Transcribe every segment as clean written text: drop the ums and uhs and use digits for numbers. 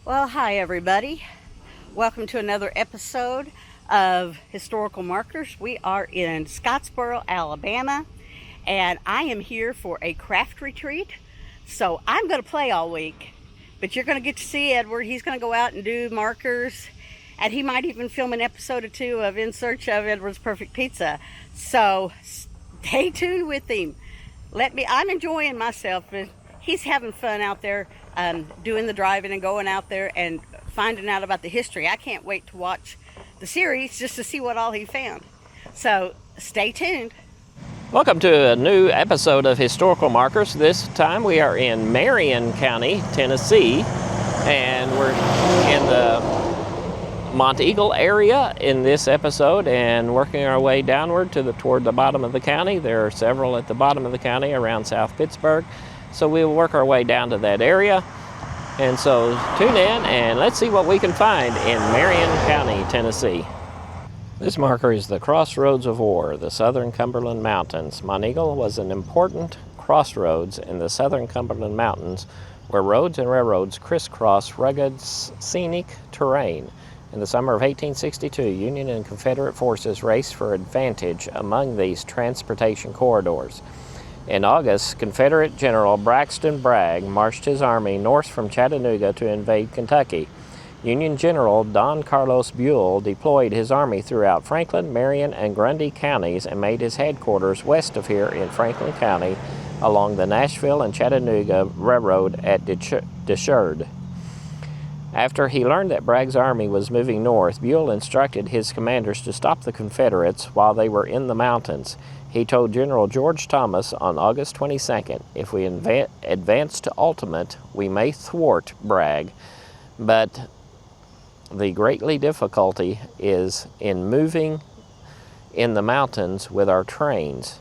Well, hi everybody. Welcome to another episode of Historical Markers. We are in Scottsboro, Alabama, and I am here for a craft retreat. So I'm going to play all week, but you're going to get to see Edward. He's going to go out and do markers, and he might even film an episode or two of In Search of Edward's Perfect Pizza. So stay tuned with him. I'm enjoying myself. He's having fun out there doing the driving and going out there and finding out about the history. I can't wait to watch the series just to see what all he found. So stay tuned. Welcome to a new episode of Historical Markers. This time we are in Marion County, Tennessee, and we're in the Monteagle area in this episode and working our way downward toward the bottom of the county. There are several at the bottom of the county around South Pittsburgh, so we'll work our way down to that area. And so tune in and let's see what we can find in Marion County, Tennessee. This marker is the Crossroads of War, the southern Cumberland Mountains. Monteagle was an important crossroads in the southern Cumberland Mountains where roads and railroads crisscross rugged, scenic terrain. In the summer of 1862, Union and Confederate forces raced for advantage among these transportation corridors. In August, Confederate General Braxton Bragg marched his army north from Chattanooga to invade Kentucky. Union General Don Carlos Buell deployed his army throughout Franklin, Marion, and Grundy counties and made his headquarters west of here in Franklin County along the Nashville and Chattanooga Railroad at Decherd. After he learned that Bragg's army was moving north, Buell instructed his commanders to stop the Confederates while they were in the mountains. He told General George Thomas on August 22nd, "If we advance to Altamont, we may thwart Bragg, but the greatly difficulty is in moving in the mountains with our trains."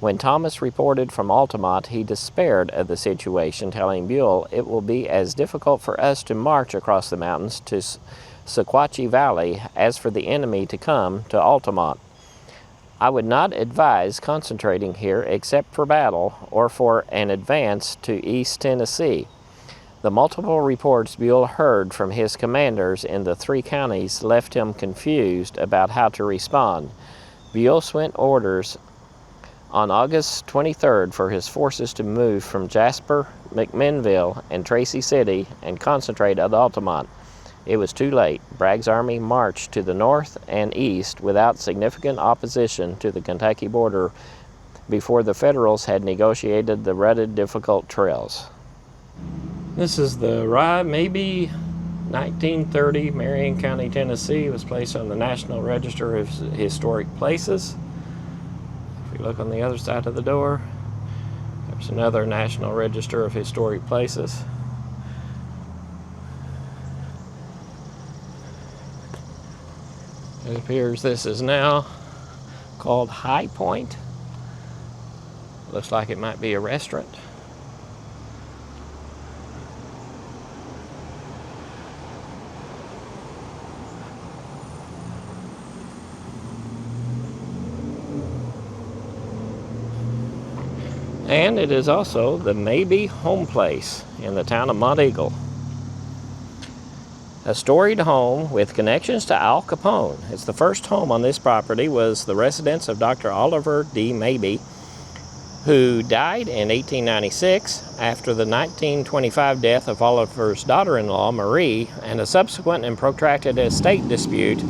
When Thomas reported from Altamont, he despaired of the situation, telling Buell, "It will be as difficult for us to march across the mountains to Sequatchie Valley as for the enemy to come to Altamont. I would not advise concentrating here except for battle or for an advance to East Tennessee." The multiple reports Buell heard from his commanders in the three counties left him confused about how to respond. Buell sent orders on August 23rd for his forces to move from Jasper, McMinnville, and Tracy City and concentrate at Altamont. It was too late. Bragg's army marched to the north and east without significant opposition to the Kentucky border before the Federals had negotiated the rutted, difficult trails. This is the Rye Mabee, 1930, Marion County, Tennessee. It was placed on the National Register of Historic Places. If we look on the other side of the door, there's another National Register of Historic Places. It appears this is now called High Point. Looks like it might be a restaurant. And it is also the Mabee Homeplace in the town of Monteagle. A storied home with connections to Al Capone. It's the first home on this property was the residence of Dr. Oliver D. Mabee, who died in 1896 after the 1925 death of Oliver's daughter-in-law, Marie, and a subsequent and protracted estate dispute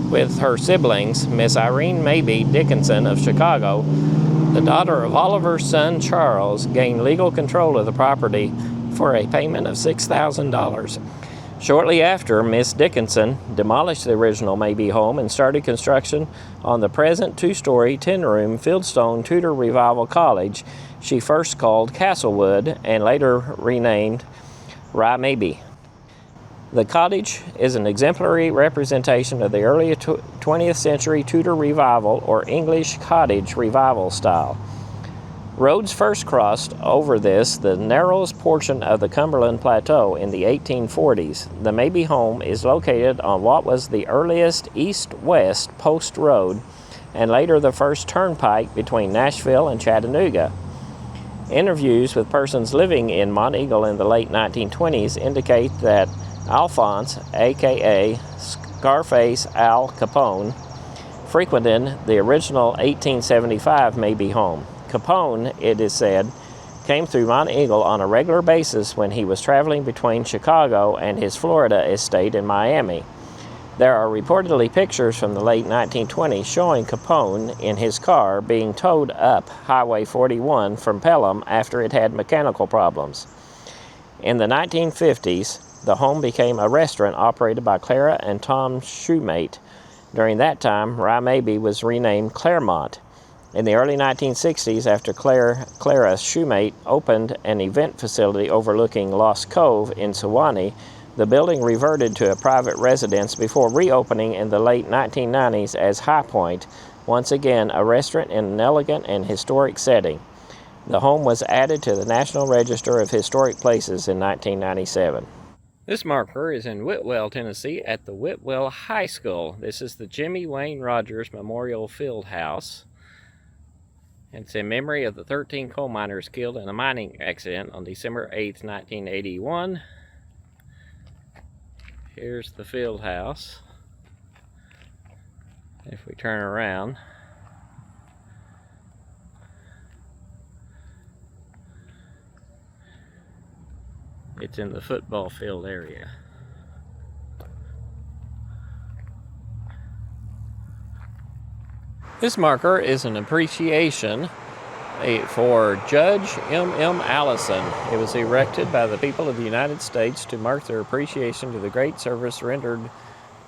with her siblings, Miss Irene Mabee Dickinson of Chicago. The daughter of Oliver's son, Charles, gained legal control of the property for a payment of $6,000. Shortly after, Miss Dickinson demolished the original Mabee home and started construction on the present two-story, 10-room Fieldstone Tudor Revival Cottage she first called Castlewood and later renamed Rye Mabee. The cottage is an exemplary representation of the early 20th century Tudor Revival or English cottage revival style. Roads first crossed over the narrowest portion of the Cumberland Plateau in the 1840s. The Mabee home is located on what was the earliest east-west post road and later the first turnpike between Nashville and Chattanooga. Interviews with persons living in Monteagle in the late 1920s indicate that Alphonse, aka Scarface Al Capone, frequented the original 1875 Mabee home. Capone, it is said, came through Monteagle on a regular basis when he was traveling between Chicago and his Florida estate in Miami. There are reportedly pictures from the late 1920s showing Capone in his car being towed up Highway 41 from Pelham after it had mechanical problems. In the 1950s, the home became a restaurant operated by Clara and Tom Shoemate. During that time, Rye Mabee was renamed Claremont. In the early 1960s, after Clara Shoemate opened an event facility overlooking Lost Cove in Sewanee, the building reverted to a private residence before reopening in the late 1990s as High Point, once again a restaurant in an elegant and historic setting. The home was added to the National Register of Historic Places in 1997. This marker is in Whitwell, Tennessee at the Whitwell High School. This is the Jimmy Wayne Rogers Memorial Fieldhouse. It's in memory of the 13 coal miners killed in a mining accident on December 8, 1981. Here's the field house. If we turn around, it's in the football field area. This marker is an appreciation for Judge M.M. Allison. It was erected by the people of the United States to mark their appreciation to the great service rendered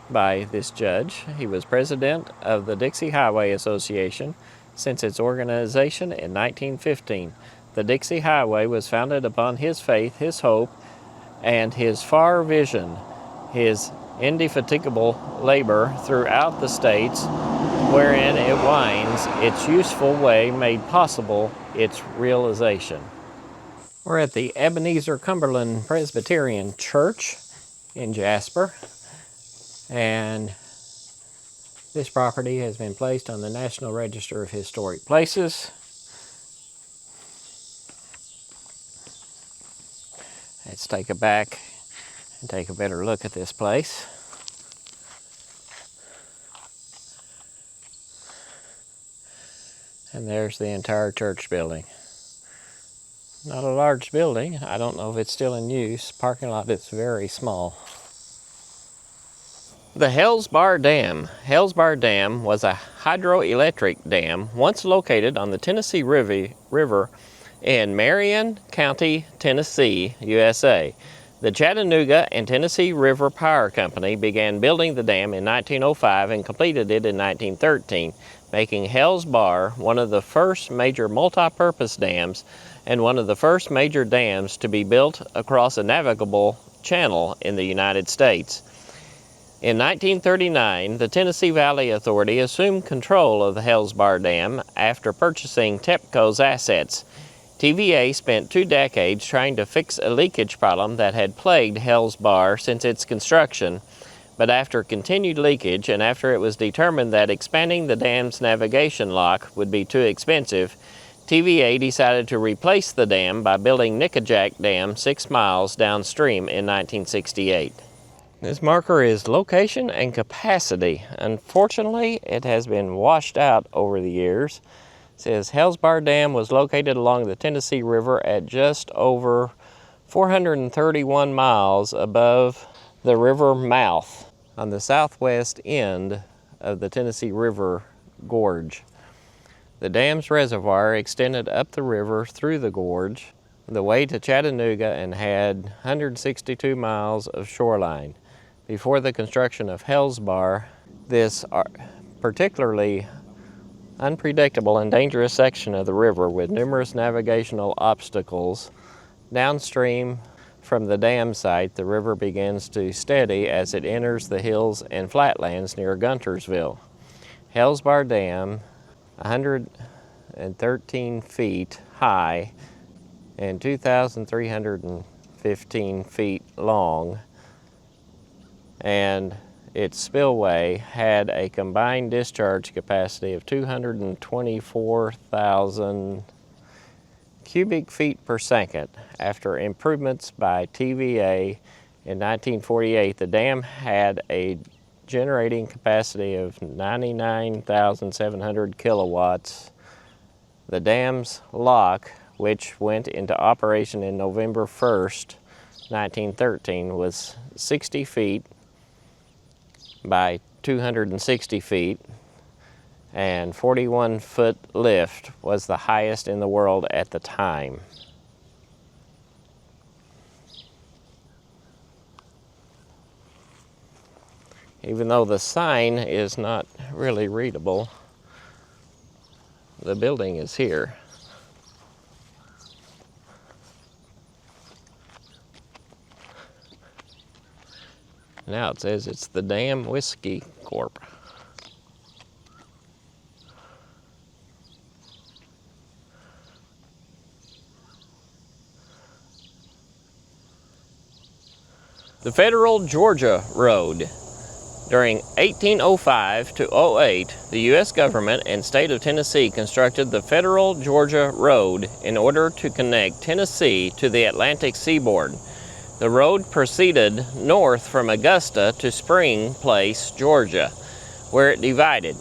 by this judge. He was president of the Dixie Highway Association since its organization in 1915. The Dixie Highway was founded upon his faith, his hope, and his far vision, his indefatigable labor throughout the states wherein it winds, its useful way made possible its realization. We're at the Ebenezer Cumberland Presbyterian Church in Jasper, and this property has been placed on the National Register of Historic Places. Let's take it back and take a better look at this place. And there's the entire church building. Not a large building. I don't know if it's still in use. Parking lot is very small. The Hales Bar Dam. Hales Bar Dam was a hydroelectric dam once located on the Tennessee River in Marion County, Tennessee, USA. The Chattanooga and Tennessee River Power Company began building the dam in 1905 and completed it in 1913, making Hales Bar one of the first major multi-purpose dams and one of the first major dams to be built across a navigable channel in the United States. In 1939, the Tennessee Valley Authority assumed control of the Hales Bar Dam after purchasing TEPCO's assets. TVA spent 2 decades trying to fix a leakage problem that had plagued Hales Bar since its construction, but after continued leakage and after it was determined that expanding the dam's navigation lock would be too expensive, TVA decided to replace the dam by building Nickajack Dam 6 miles downstream in 1968. This marker is location and capacity. Unfortunately, it has been washed out over the years. It says Hales Bar Dam was located along the Tennessee River at just over 431 miles above the river mouth on the southwest end of the Tennessee River Gorge. The dam's reservoir extended up the river through the gorge the way to Chattanooga and had 162 miles of shoreline. Before the construction of Hales Bar, this particularly unpredictable and dangerous section of the river with numerous navigational obstacles downstream from the dam site, the river begins to steady as it enters the hills and flatlands near Guntersville. Hales Bar Dam, 113 feet high and 2,315 feet long, and its spillway had a combined discharge capacity of 224,000 cubic feet per second. After improvements by TVA In 1948, the dam had a generating capacity of 99,700 kilowatts. The dam's lock, which went into operation in November 1st, 1913, was 60 feet by 260 feet, and 41-foot lift was the highest in the world at the time. Even though the sign is not really readable, the building is here. Now it says it's the Dam Whiskey Corp. The Federal Georgia Road. During 1805 to 08, the U.S. government and state of Tennessee constructed the Federal Georgia Road in order to connect Tennessee to the Atlantic seaboard. The road proceeded north from Augusta to Spring Place, Georgia, where it divided.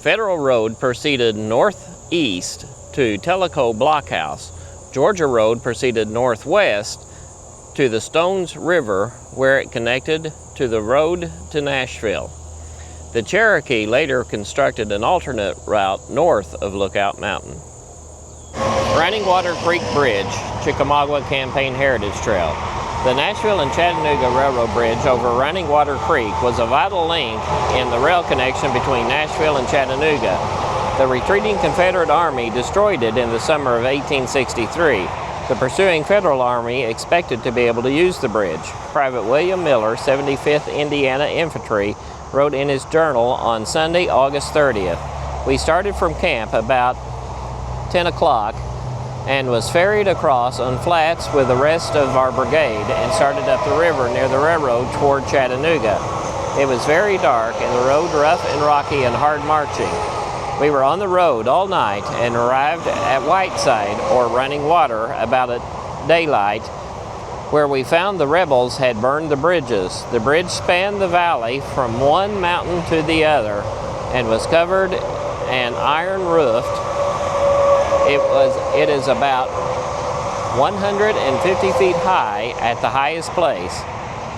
Federal Road proceeded northeast to Tellico Blockhouse. Georgia Road proceeded northwest to the Stones River, where it connected to the road to Nashville. The Cherokee later constructed an alternate route north of Lookout Mountain. Running Water Creek Bridge, Chickamauga Campaign Heritage Trail. The Nashville and Chattanooga Railroad Bridge over Running Water Creek was a vital link in the rail connection between Nashville and Chattanooga. The retreating Confederate Army destroyed it in the summer of 1863. The pursuing Federal Army expected to be able to use the bridge. Private William Miller, 75th Indiana Infantry, wrote in his journal on Sunday, August 30th, "We started from camp about 10 o'clock and was ferried across on flats with the rest of our brigade and started up the river near the railroad toward Chattanooga. It was very dark and the road rough and rocky and hard marching. We were on the road all night and arrived at Whiteside, or Running Water, about at daylight, where we found the rebels had burned the bridges. The bridge spanned the valley from one mountain to the other and was covered and iron roofed. It is about 150 feet high at the highest place.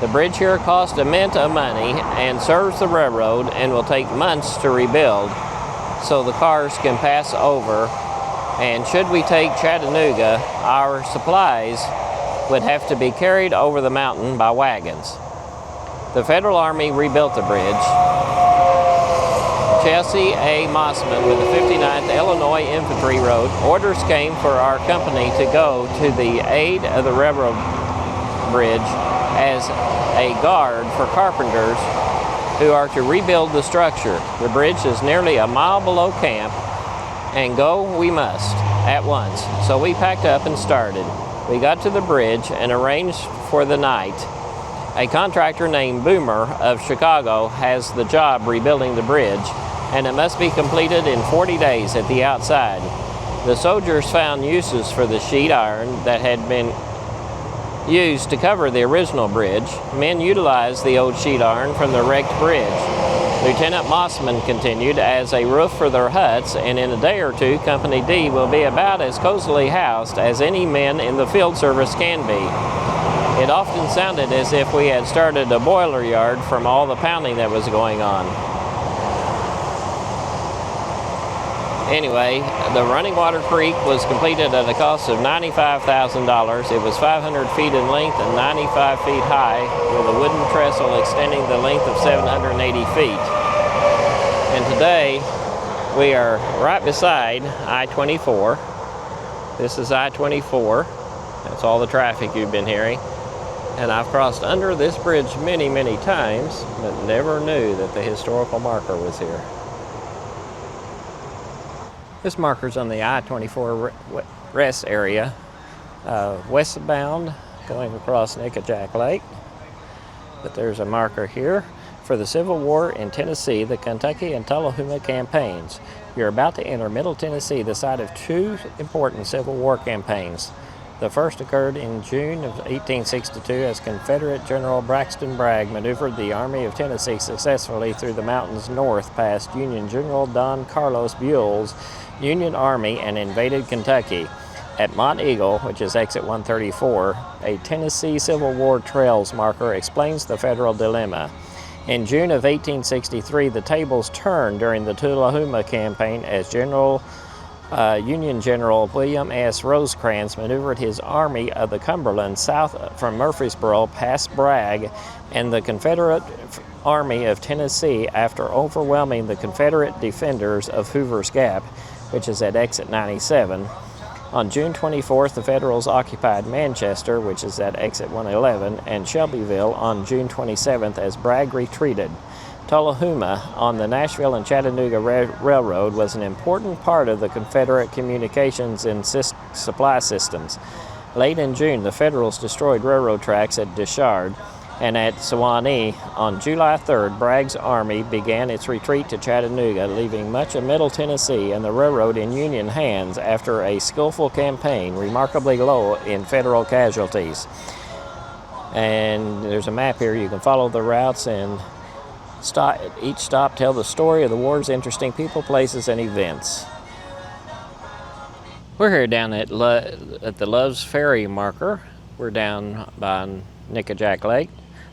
The bridge here cost a mint of money and serves the railroad and will take months to rebuild, so the cars can pass over, and should we take Chattanooga, our supplies would have to be carried over the mountain by wagons. The Federal Army rebuilt the bridge. Chelsea A. Mossman with the 59th Illinois Infantry wrote, "Orders came for our company to go to the aid of the railroad bridge as a guard for carpenters who are to rebuild the structure. The bridge is nearly a mile below camp, and go we must at once." So we packed up and started. We got to the bridge and arranged for the night. A contractor named Boomer of Chicago has the job rebuilding the bridge, and it must be completed in 40 days at the outside. The soldiers found uses for the sheet iron that had been used to cover the original bridge. Men utilized the old sheet iron from the wrecked bridge. Lieutenant Mossman continued, as a roof for their huts, and in a day or two, Company D will be about as cozily housed as any men in the field service can be. It often sounded as if we had started a boiler yard from all the pounding that was going on. Anyway, the Running Water Creek was completed at a cost of $95,000. It was 500 feet in length and 95 feet high, with a wooden trestle extending the length of 780 feet. And today, we are right beside I-24. This is I-24. That's all the traffic you've been hearing. And I've crossed under this bridge many, many times, but never knew that the historical marker was here. This marker's on the I-24 rest area, westbound, going across Nickajack Lake. But there's a marker here for the Civil War in Tennessee, the Kentucky and Tullahoma campaigns. You're about to enter Middle Tennessee, the site of two important Civil War campaigns. The first occurred in June of 1862 as Confederate General Braxton Bragg maneuvered the Army of Tennessee successfully through the mountains north past Union General Don Carlos Buell's Union Army and invaded Kentucky. At Monteagle, which is exit 134, a Tennessee Civil War trails marker explains the Federal dilemma. In June of 1863, the tables turned during the Tullahoma campaign as Union General William S. Rosecrans maneuvered his Army of the Cumberland south from Murfreesboro past Bragg and the Confederate Army of Tennessee after overwhelming the Confederate defenders of Hoover's Gap, which is at exit 97. On June 24th, the Federals occupied Manchester, which is at exit 111, and Shelbyville on June 27th as Bragg retreated. Tullahoma on the Nashville and Chattanooga Railroad was an important part of the Confederate communications and supply systems. Late in June, the Federals destroyed railroad tracks at Dishard, and at Sewanee on July 3rd, Bragg's army began its retreat to Chattanooga, leaving much of Middle Tennessee and the railroad in Union hands after a skillful campaign, remarkably low in Federal casualties. And there's a map here. You can follow the routes and each stop tell the story of the war's interesting people, places, and events. We're here down at the Love's Ferry marker. We're down by Nickajack Lake.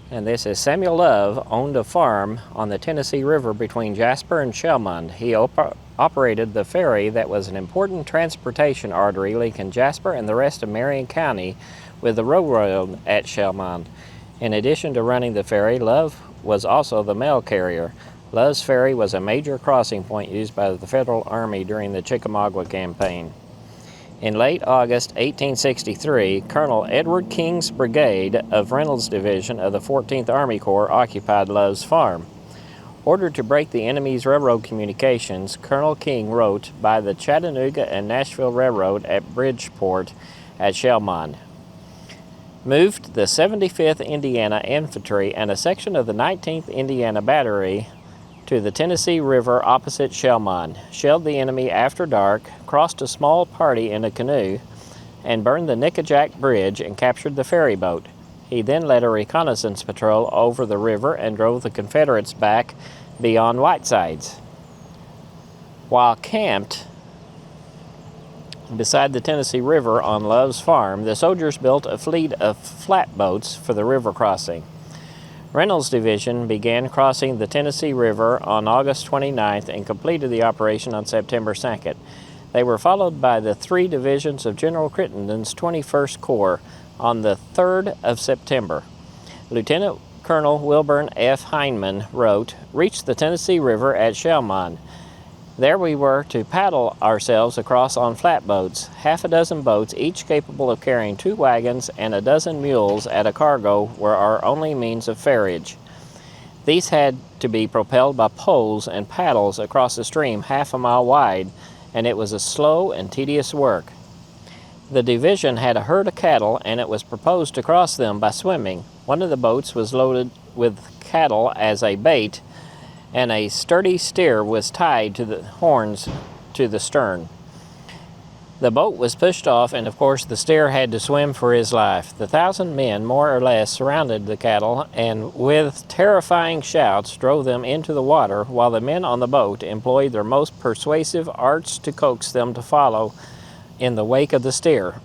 And this is Samuel Love owned a farm on the Tennessee River between Jasper and Shelmond. He operated the ferry that was an important transportation artery linking Jasper and the rest of Marion County with the railroad at Shelmond. In addition to running the ferry, Love was also the mail carrier. Love's Ferry was a major crossing point used by the Federal Army during the Chickamauga campaign. In late August 1863, Colonel Edward King's brigade of Reynolds' division of the 14th Army Corps occupied Love's farm. Ordered to break the enemy's railroad communications, Colonel King wrote by the Chattanooga and Nashville Railroad at Bridgeport at Shelmond. Moved the 75th Indiana Infantry and a section of the 19th Indiana Battery to the Tennessee River opposite Shelmond, shelled the enemy after dark, crossed a small party in a canoe, and burned the Nickajack Bridge and captured the ferry boat. He then led a reconnaissance patrol over the river and drove the Confederates back beyond Whitesides. While camped beside the Tennessee River on Love's farm, the soldiers built a fleet of flatboats for the river crossing. Reynolds' division began crossing the Tennessee River on August 29th and completed the operation on September 2nd. They were followed by the 3 divisions of General Crittenden's 21st Corps on the 3rd of September. Lieutenant Colonel Wilburn F. Heineman wrote, "Reached the Tennessee River at Shelmond. There we were to paddle ourselves across on flatboats, half a dozen boats, each capable of carrying 2 wagons and a dozen mules at a cargo were our only means of ferriage. These had to be propelled by poles and paddles across a stream half a mile wide, and it was a slow and tedious work. The division had a herd of cattle, and it was proposed to cross them by swimming. One of the boats was loaded with cattle as a bait, and a sturdy steer was tied to the horns to the stern. The boat was pushed off, and of course the steer had to swim for his life. The 1,000 men more or less surrounded the cattle and with terrifying shouts drove them into the water, while the men on the boat employed their most persuasive arts to coax them to follow in the wake of the steer.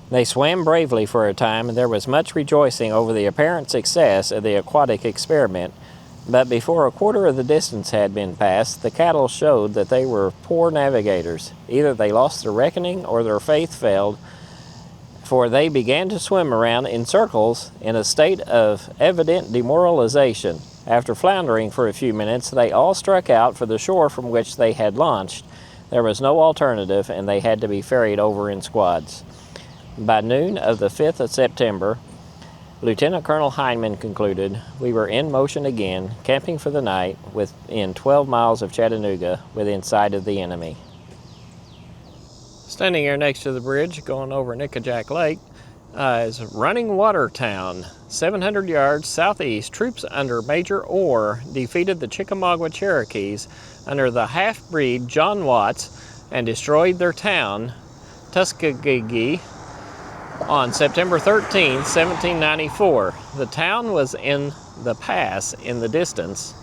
They swam bravely for a time, and there was much rejoicing over the apparent success of the aquatic experiment. But before a quarter of the distance had been passed, the cattle showed that they were poor navigators. Either they lost their reckoning or their faith failed, for they began to swim around in circles in a state of evident demoralization. After floundering for a few minutes, they all struck out for the shore from which they had launched. There was no alternative, and they had to be ferried over in squads. By noon of the 5th of September, Lieutenant Colonel Heineman concluded, "We were in motion again, camping for the night within 12 miles of Chattanooga, within sight of the enemy." Standing here next to the bridge, going over Nickajack Lake, is Running Water Town. 700 yards southeast, troops under Major Orr defeated the Chickamauga Cherokees under the half-breed John Watts and destroyed their town, Tuskegee, On September 13, 1794, the town was in the pass in the distance.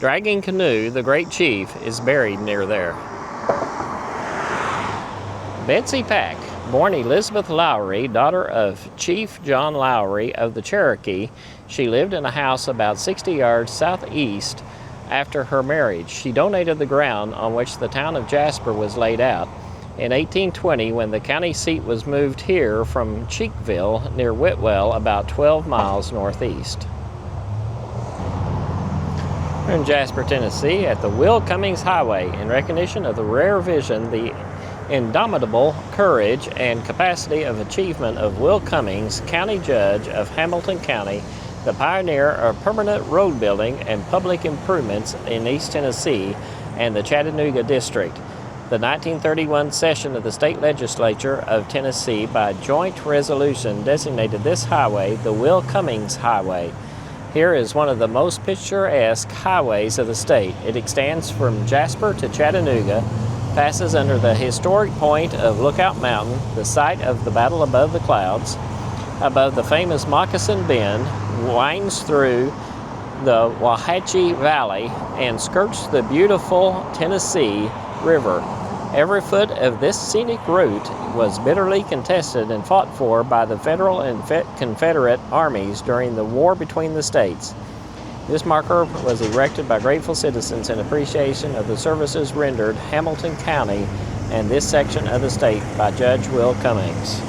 Dragging Canoe, the great chief, is buried near there. Betsy Pack, born Elizabeth Lowry, daughter of Chief John Lowry of the Cherokee, she lived in a house about 60 yards southeast. After her marriage, she donated the ground on which the town of Jasper was laid out. In 1820, when the county seat was moved here from Cheekville, near Whitwell, about 12 miles northeast. We're in Jasper, Tennessee, at the Will Cummings Highway, in recognition of the rare vision, the indomitable courage, and capacity of achievement of Will Cummings, County Judge of Hamilton County, the pioneer of permanent road building and public improvements in East Tennessee and the Chattanooga District. The 1931 session of the State Legislature of Tennessee, by joint resolution, designated this highway the Will Cummings Highway. Here is one of the most picturesque highways of the state. It extends from Jasper to Chattanooga, passes under the historic point of Lookout Mountain, the site of the Battle Above the Clouds, above the famous Moccasin Bend, winds through the Wauhatchie Valley, and skirts the beautiful Tennessee River. Every foot of this scenic route was bitterly contested and fought for by the Federal and Confederate armies during the war between the states. This marker was erected by grateful citizens in appreciation of the services rendered Hamilton County and this section of the state by Judge Will Cummings.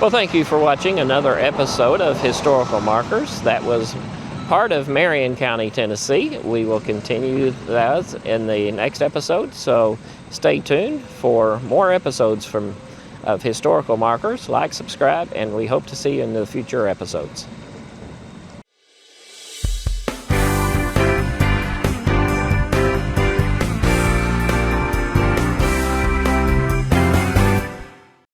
Well, thank you for watching another episode of Historical Markers. That was part of Marion County, Tennessee. We will continue that in the next episode, so stay tuned for more episodes of Historical Markers. Like, subscribe, and we hope to see you in the future episodes.